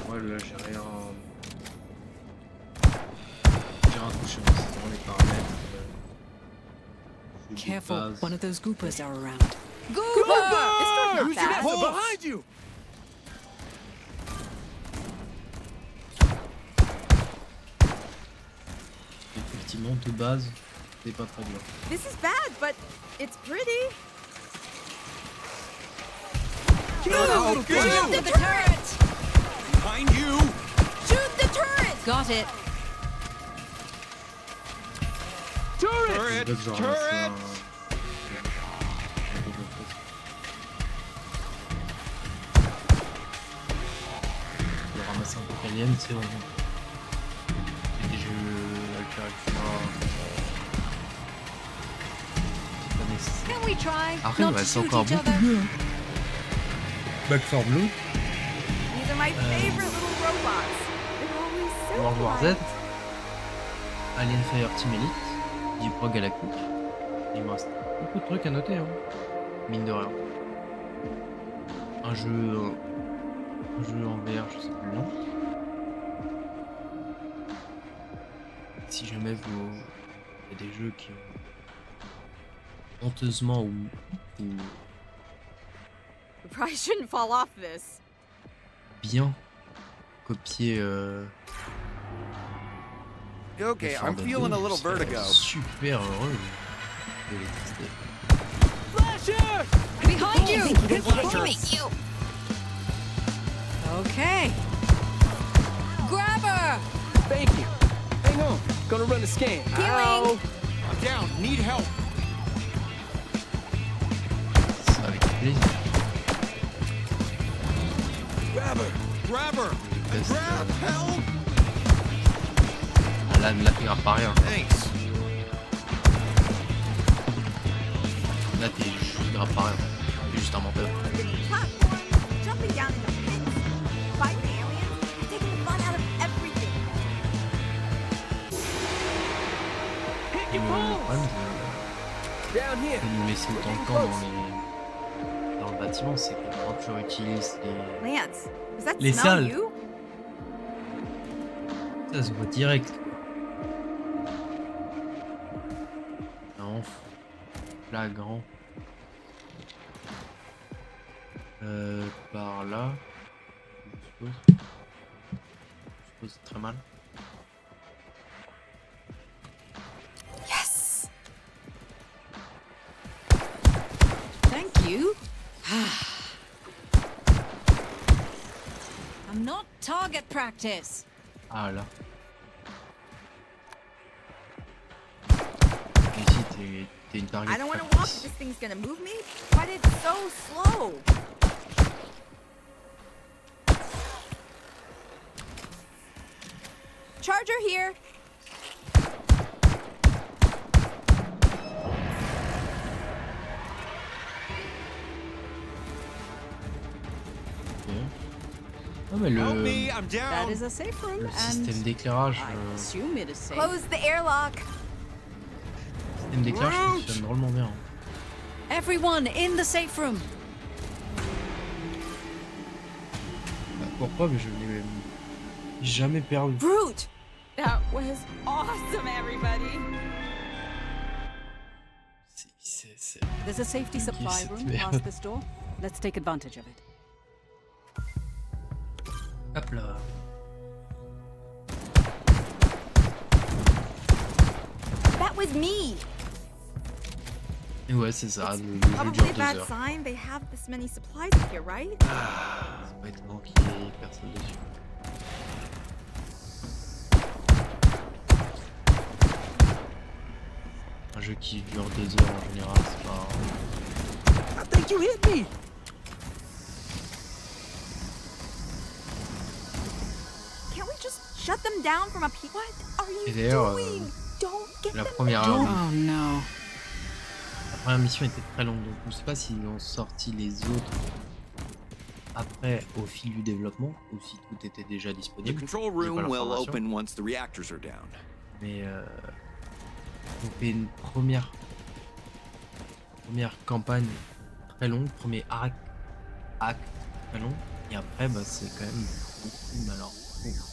Moi là j'ai rien touché, c'est vraiment les paramètres. Careful, one of those goopers are around. Goober! This door's not Use your bad. nest behind you! Effectivement de base c'est pas très dur. This is bad, but it's pretty. Oh, Shoot the turret! Behind you! Shoot the turret! Got it. Turret! C'est genre Turret! Je vais ramasser un peu alien, c'est bon. Et je vais le faire avec moi. C'est pas nécessaire. Can we try Après, not il to reste shoot encore each beaucoup other? mieux. Back for Blue. These are my favorite little robots. They're always World War Z, Alien Fireteam Elite, Deep Rock Galactic. Il me reste beaucoup de trucs à noter, hein. Mine de rien. Un jeu en VR, je sais plus le nom. Si jamais il y a des jeux qui ont honteusement ou We probably shouldn't fall off this. bien copié Okay, I'm feeling a little vertigo. super heureux de les tester. Flasher! Behind you! You. Okay. Grab her! Thank you. Hang on. Gonna run a scan. Ow. I'm down. Need help. Ça avec plaisir. Grab her. Grab her. Je teste, Grab help. là t'es grave pas rien. Thanks. Là t'es juste grave pas rien. T'es juste un menteur. Platform, jumping down into pits, fighting aliens, taking the fun out of everything. Hit Le your pole. problème Down here. de nous laisser autant de temps dans le bâtiment, c'est que quand tu utilises Lance, does that Les smell salles. you? ça se voit direct. Non, flagrant. Par là. Je suppose très mal. Yes! Thank you. I'm not target practice. Ah là. Ici t'es une target. I don't want to walk practice. if this thing's gonna move me. Why did it so slow? Charger here. Ok. Ah mais Help le me. I'm That down. is a safe room, le and système d'éclairage, I assume it is safe. Close the airlock. fonctionne drôlement bien. Everyone in the safe room. Bah, pourquoi? Mais je l'ai jamais perdu. Brute. That was awesome, everybody. C'est... There's a safety supply cette room merde. past this door. Let's take advantage of it. Hop là. That was me. Et ouais, c'est ça. Le jeu Probably dure a 2 bad heures. sign. They have this many supplies here, right? C'est pas étonnant qu'il y ait personne dessus. Un jeu qui dure 2 heures en général, c'est pas... I think you hit me. Can't we just shut them down from up here? What are Et you d'ailleurs, doing? Don't get la them première down. Oh no. La première mission était très longue, donc je sais pas s'ils ont sorti les autres après au fil du développement ou si tout était déjà The disponible. control J'ai pas room will l'information. open once the reactors are down. Mais on fait une première campagne très longue, premier acte très long, et après bah, c'est quand même beaucoup, mais alors beaucoup.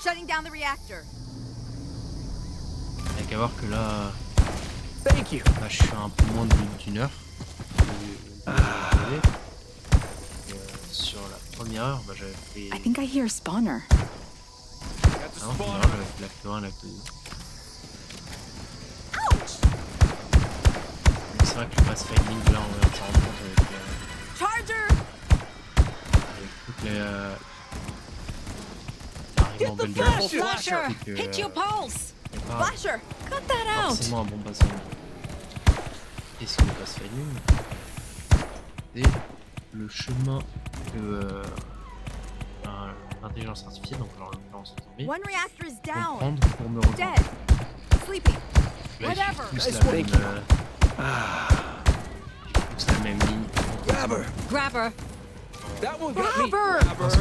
Shutting down the reactor. Il y a qu'à voir que là, Thank you. bah, je suis à un peu moins d'une heure. Sur la première heure, bah, j'avais fait... I think I hear a spawner. Got the Ah non, spawner. j'avais fait l'acte 1, l'acte 2. Mais c'est vrai que le pass finding là on va s'en rendre compte Charger. avec toutes les arrivements Get the Belgium, flasher. Flasher, c'est que, hit your pulse. y a pas Flasher. Cut that out. forcément un bon pass finding. Et ce que le pass finding, c'est le chemin que l'intelligence artificielle, donc en l'occurrence les zombies, One reactor is vont down. prendre pour me rejoindre. Dead. Sleeping. Là, Whatever. ils suivent Nice tous la one. même, ils suivent tous la même ligne. Grab her. Grab her. That one got me. Grab her. Je pense que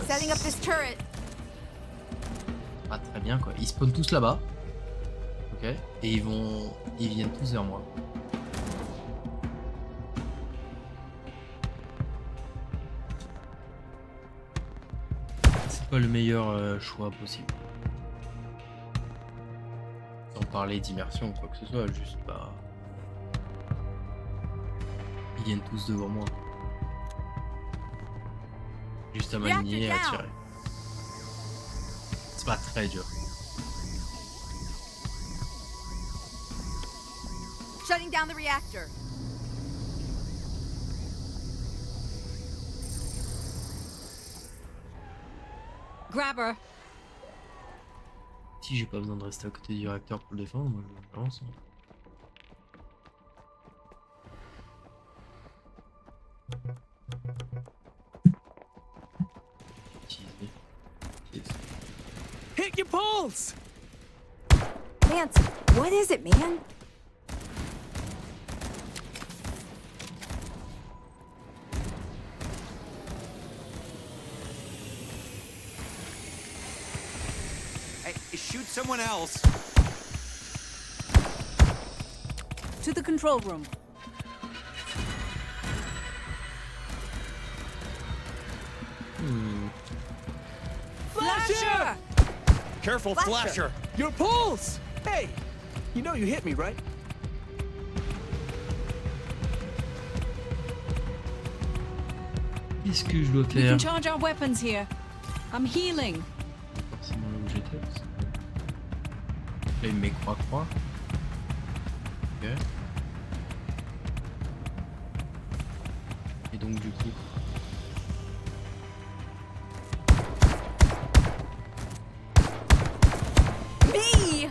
Setting up this turret. Pas très bien quoi. Ils spawnent tous là-bas. Ok. Et ils viennent tous vers moi. C'est pas le meilleur choix possible. Sans parler d'immersion ou quoi que ce soit, juste pas. Ils viennent tous devant moi. Juste à m'aligner et à tirer. C'est pas très dur. Shutting down the reactor. Grabber. Si j'ai pas besoin de rester à côté du réacteur pour le défendre, moi je lance. Hit your pulse! Lance, what is it, man? Hey, shoot someone else. To the control room. Flasher! Careful, Flasher. Your pulse! Hey, you know you hit me, right? Qu'est-ce que je dois We faire? can charge our weapons here. I'm healing. Forcément là où j'étais. Parce que... Là il me met croix-croix. Ok. Et donc du coup... Me!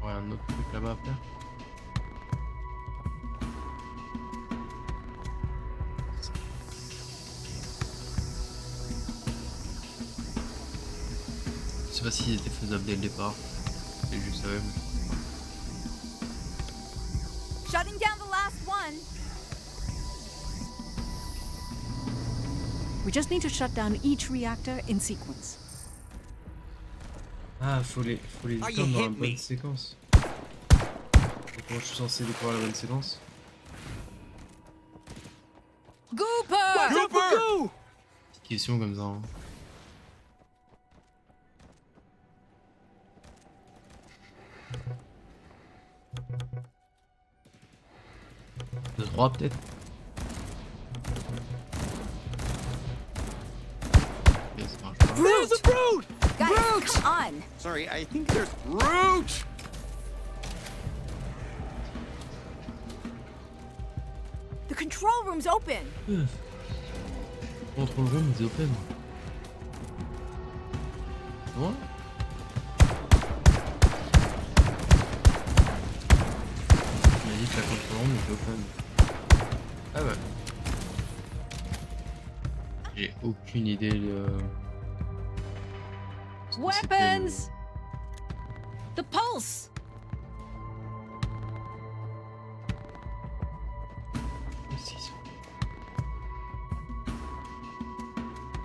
Ouais, un autre truc là-bas à faire. Je sais pas s'il était faisable dès le départ. C'est juste ça même. Shutting down the last one. We just need to shut down each reactor in sequence. Ah, faut les you découvrir dans la hit bonne me. séquence. Et comment je suis censé découvrir la bonne séquence? Gooper! Go! Petite question comme ça. Hein. De 3 peut-être. Ok, ça marche pas. There's a brute! Guys, come on! Sorry, I think there's Root. The control room's open. Control room is open. What? Tu m'as dit que la control room était open. Ah ouais. J'ai aucune idée de... ce que c'était Weapons! The pulse!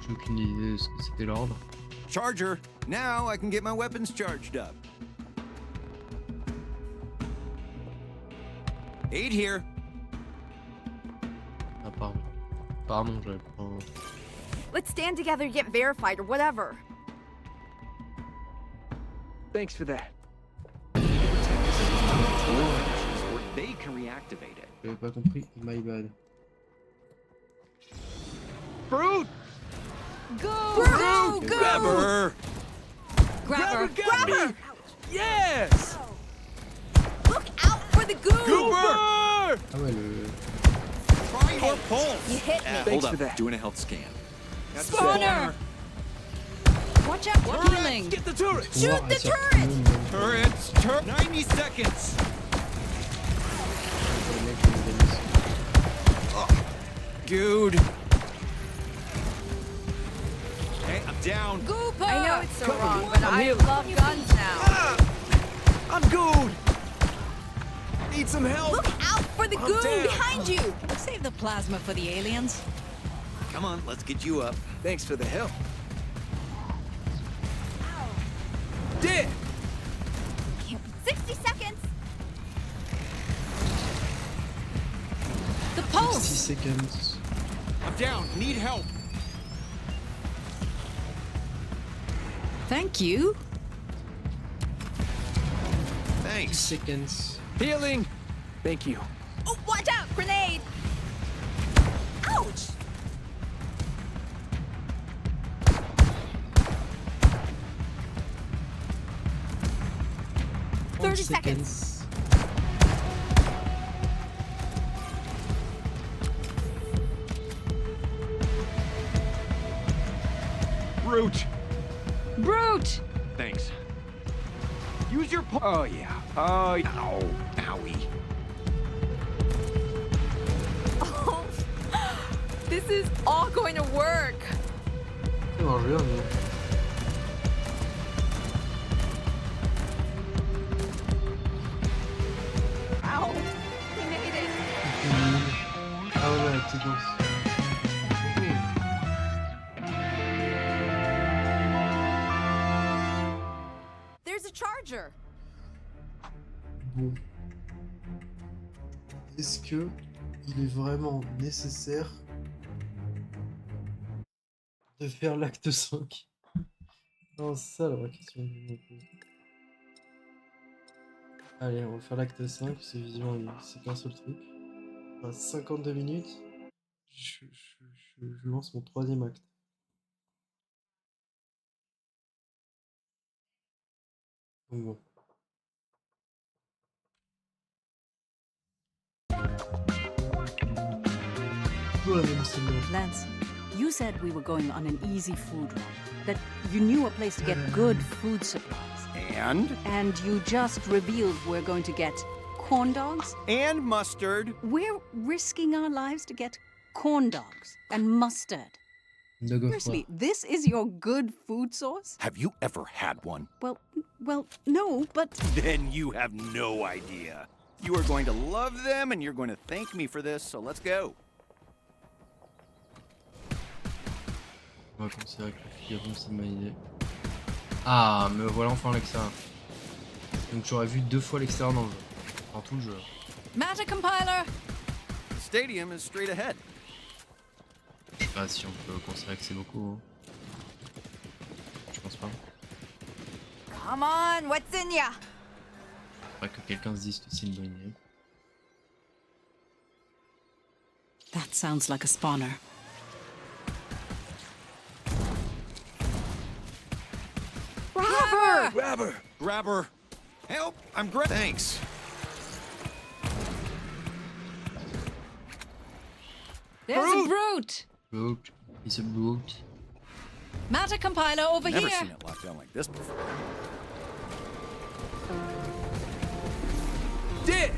J'ai aucune idée de ce que c'était l'ordre. Charger. Now I can get my weapons charged up. 8 here. Ah pardon. Pardon, j'avais pas... Let's stand together to get verified or whatever. Thanks for that. Or they can reactivate it. J'avais pas compris. My bad. Brute! Go! Go! Grabber. Grabber! Got me! Yes! Look out for the goo! Goober! Ah ouais, le... Try your pulse. You hit me. Hold Thanks up. for that. Doing a health scan. Spawner! Watch out, we're healing! Get the turret! Shoot the turret! Turrets. 90 seconds. Dude. Hey, I'm down. Gooper! I know it's so Cover me. wrong, but I'm I healing. love guns now. Ah! I'm good! Need some help! Look out for the I'm goo down. behind you! Save the plasma for the aliens. Come on, let's get you up. Thanks for the help. Dead! 60 seconds! The 6 pulse! seconds. I'm down. Need help. Thank you. 6 Thanks. seconds. Healing! Thank you. Oh, watch out! Grenade! Ouch! One 30 seconds. Brute. Brute! Thanks. Use your Oh, yeah. Oh, yeah. Ow. Owie. Oh, this is all going to work. Non, je viens, mais... Ow! We made it. Ah ouais, la petite danse. There's a charger. Bon. Est-ce que il est vraiment nécessaire de faire l'acte 5? Non, c'est ça la vraie question que je me pose. Allez, on va faire l'acte 5, parce que visiblement c'est qu'un seul truc. Enfin, 52 minutes. Je lance mon troisième acte. Donc bon. Toujours la même scène. Lance, you said we were going on an easy food run. That you knew a place to get good food supplies. And? And you just revealed we're going to get corn dogs? And mustard. We're risking our lives to get corn dogs and mustard. Dog of Seriously, this is your good food source? Have you ever had one? Well, no, but Then you have no idea. You are going to love them and you're going to thank me for this, so let's go. On va considérer que le figaro c'est une bonne idée. Ah, me voilà enfin l'extérieur. Donc j'aurais vu 2 fois l'extérieur dans le jeu. Dans tout le jeu. Matter compiler! The stadium is straight ahead. Je sais pas si on peut considérer que c'est beaucoup. Hein. Je pense pas. Come on, what's in ya? Faudrait que quelqu'un se dise que c'est une bonne idée. that sounds like a spawner. Grab her. Help! I'm great. Thanks. There's a brute! Brute. It's a brute. Matter compiler over Never here! seen it locked down like this before. Dead!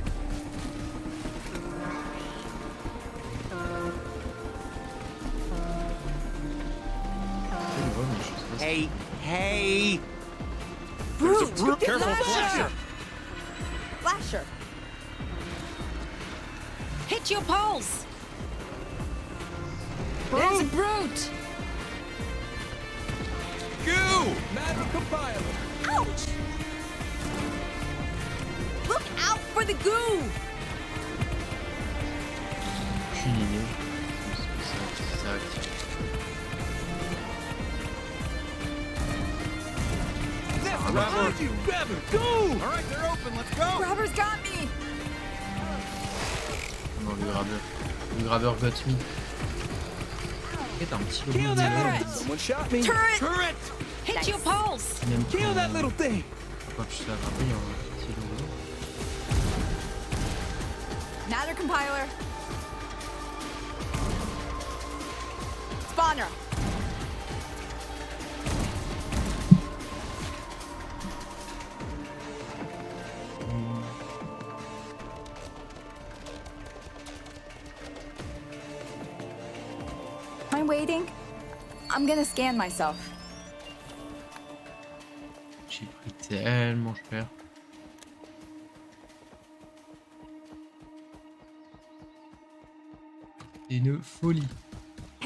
Hey, hey! Brute! Careful, Flasher! Flasher! Hit your pulse! There's a brute! Goo! Matter compiler! Ouch! Look out for the goo! Aucune idée. Ça active. Behind you! Grab her! Go! All right, they're open. Let's go. Grabber's got me! Non, le grabber. Le grabber got me. T'as un petit logo Kill de that Nemo. little... Someone shot me! Turret! Turret! Hit your pulse! Même Kill that little thing! quand tu te fais attraper, il y a un petit logo. Matter compiler. Spawner. I'm waiting. I'm gonna scan myself. J'ai pris tellement cher. C'est une folie.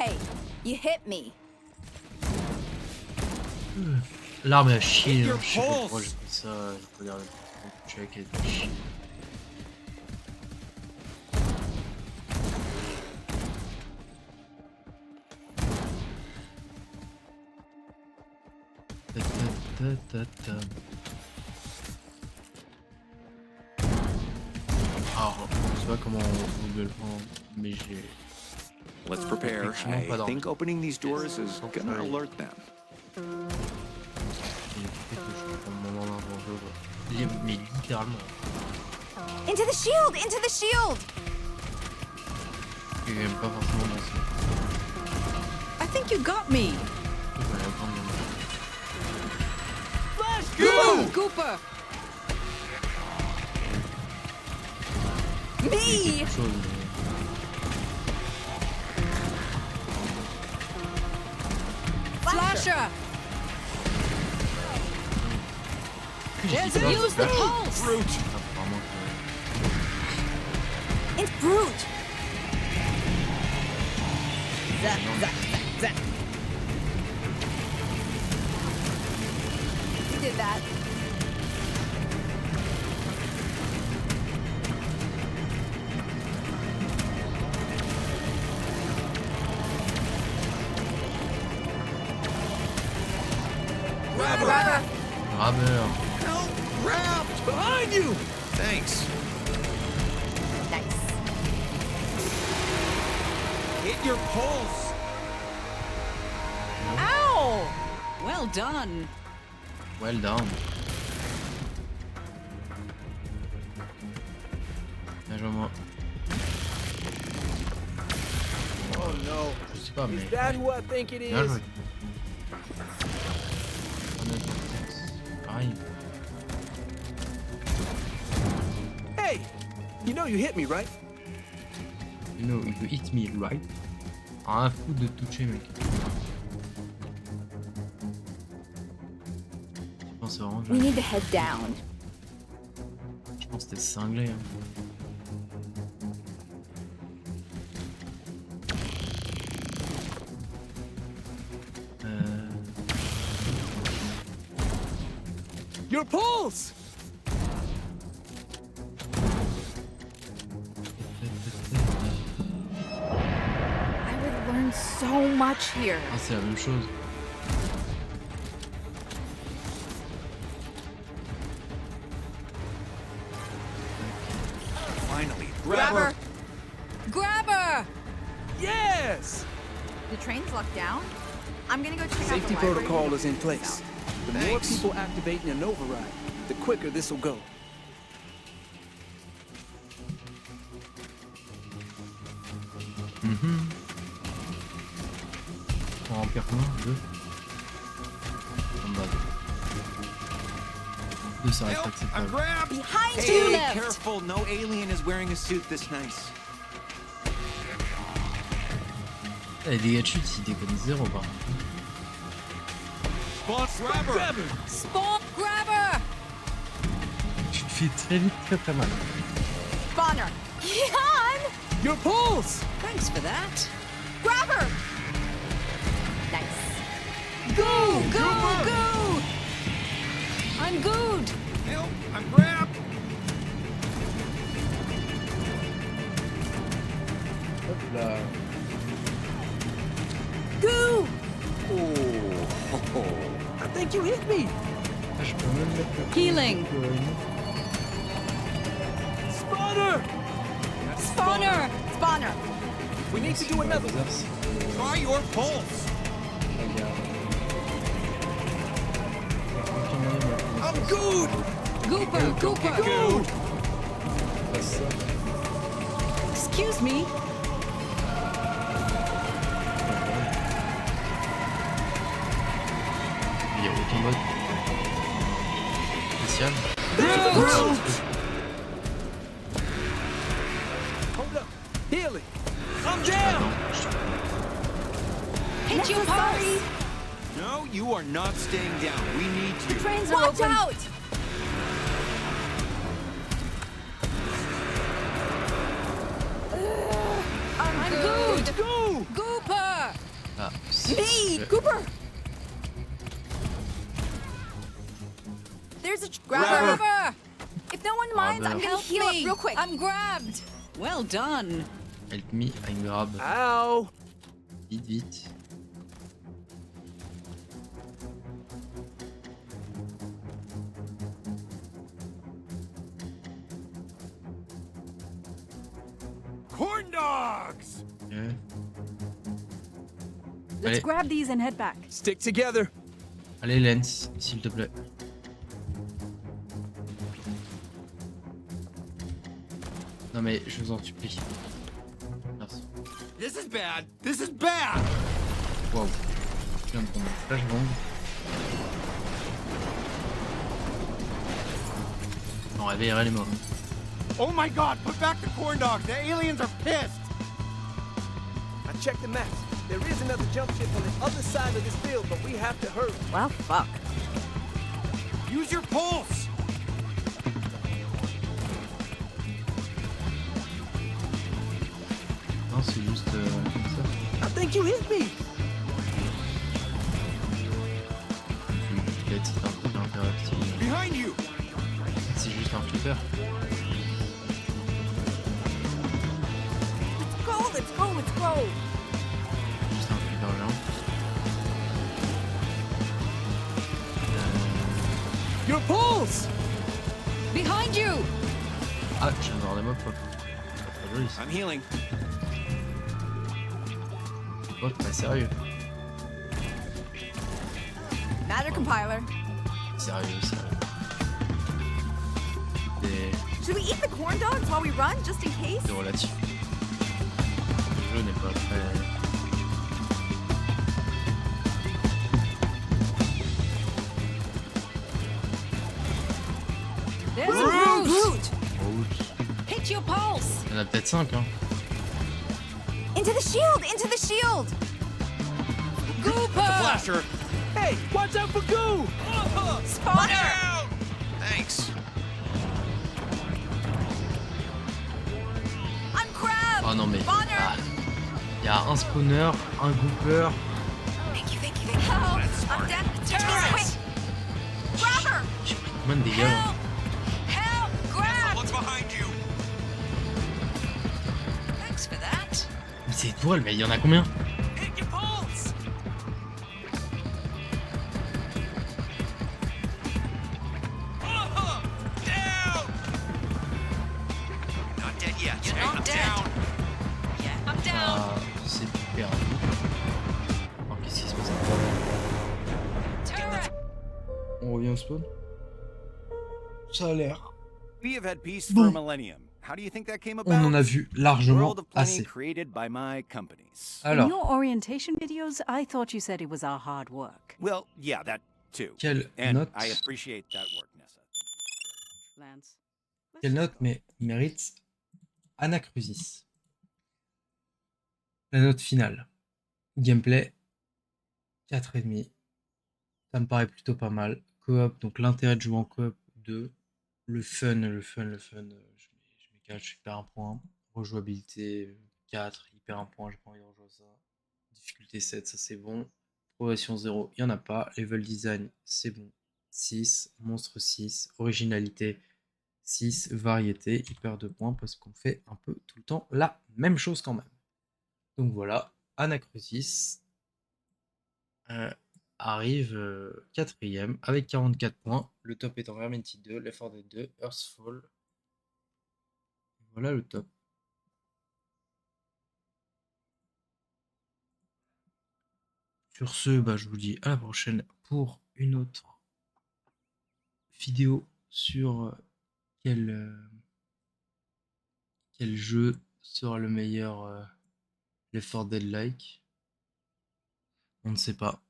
Hey, you hit me. L'arme à chier, Your hein, je sais pas pulse. pourquoi j'ai pris ça, je peux regarder. Check et chier. Alors, je sais pas comment on veut le prendre, mais j'ai... Let's prepare. Effectivement, pas I d'arme. think opening these doors is gonna alert them. J'ai écouté que je prends mon moment d'un jeu, mais littéralement. Into the shield! Into the shield! C'est quand même pas forcément bon signe. I think you got me. Je vais aller prendre mon... Go! Cooper! Me! quelque chose, Flasher! Just use the pulse! apparemment It's brute! Zap, zap, zap, zap. You did that. Grabber! Grabbeur. Help! Wrapped! Behind you! Thanks. Nice. Hit your pulse. Ow! Well done. Well done. Bien joué moi. Oh no. Je sais pas mais... Is that who I think it Bien is? joué. Pareil. Hey! You know you hit me, right? You know, you hit me right. Un fou de toucher mec. Je pense vraiment que We need to head down. je pense que c'était cinglé. Hein. Your pulse! I would learn so much here. Ah c'est la même chose. Finally, Grabber! Grabber! Yes! The train's locked down. I'm gonna go check Safety out the library. protocol is in place. The more Thanks. people activating an override, the quicker this will go. Pour en remplir combien? Deux. En bas. Deux ça reste Help! I'm acceptable. grabbed! Behind Hey, you! left. careful! No alien is wearing a suit this nice. Les dégâts de chute ils déconnent zéro par contre. Spot grabber! Spawn grabber! Tu te fais très vite très mal. Spawner! Keon! Your pulse! Thanks for that. Grabber! Nice. Go! Go! Go! I'm good. Help! I'm grabbed! Hop là. Goo! Oh. I think you hit me! Ah, je peux même mettre le Healing. Spawner! Spawner! Spawner! We need to do another one. Try your pulse! I'm good! Gooper! Gooper! Good! Excuse me. Il y a aucun mode spécial. Hold up. Healing. I'm down! Hit your pulse. No, you are not staying down. We need you. Trains are Watch open. out! I'm good. Go! Gooper! Me! Cooper! There's a grabber! If no one minds, I'm gonna Help heal me! up real quick. I'm grabbed! Well done. Help me, I'm grab. Ow! Vite, vite. Corn dogs! Ok. Let's Allez, grab these and head back. Stick together. allez Lens, s'il te plaît. Non mais je vous en supplie. Merci. This is bad! This is bad! Waouh. Je viens de prendre une flashbang. On réveillerait les morts. Oh my god, put back the corn dogs! The aliens are pissed! I checked the maps. There is another jump ship on the other side of this field, but we have to hurry. Well, fuck. Use your pulse! Non, c'est juste comme ça. I think you hit me. Peut-être c'est un truc interactif. Behind you! C'est juste un flipper. Let's go, let's go, let's go! Juste un flipper géant. Your pulse. Behind you! Ah, je viens de voir des mobs quoi. C'est pas très joli ça. I'm healing. Oh, pas sérieux. Matter compiler. Sérieux, sérieux. Should we eat the corn dogs while we run, just in case? C'est relatif. Le jeu n'est pas très... There's a root! Root! Route. Hit your pulse! Il y en a peut-être 5 hein. Into the shield! Into the shield! Cooper! Flasher! Hey, watch out for goo. Spawner! Thanks. I'm crab! Oh non mais... Spawner! Ah. Il y a un spawner, un gooper. Thank you, thank you, thank you. Help! I'm dead. Turret! Quick! Grabber! J'ai pris combien de dégâts là? Help! Grab! What's behind you? Thanks for that. Mais c'est étoile, mais il y en a combien? Hit your pulse! Down! Not dead yet. You're I'm not dead. down. Yeah, I'm down. Ah, c'est perdu. Oh, qu'est-ce qui se passe? Turret! On revient au spawn? Ça a l'air. We have had peace Bon. for a millennium. How do you think that came about? On en a vu largement World of plenty assez. created by my companies. In Alors, your orientation videos, I thought you said it was our hard work. Well, yeah, that too. quelle And note? I appreciate that work, Nessa. Lance. Quelle note mérite Anacrusis? La note finale. Gameplay 4,5. Ça me paraît plutôt pas mal. Coop, donc l'intérêt de jouer en coop 2. Le fun, je m'écale, je perds un point. Rejouabilité 4, il perd un point, j'ai pas envie de rejouer ça. Difficulté 7, ça c'est bon. Progression 0, il n'y en a pas. Level design, c'est bon. 6, monstre 6, originalité 6, variété, il perd 2 points parce qu'on fait un peu tout le temps la même chose quand même. Donc voilà, Anacrusis arrive 4ème avec 44 points. Le top étant Vermintide 2, Left 4 Dead 2, Earthfall. Voilà le top. Sur ce, bah, je vous dis à la prochaine pour une autre vidéo sur quel jeu sera le meilleur Left 4 Dead like. On ne sait pas.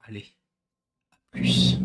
Allez, à plus.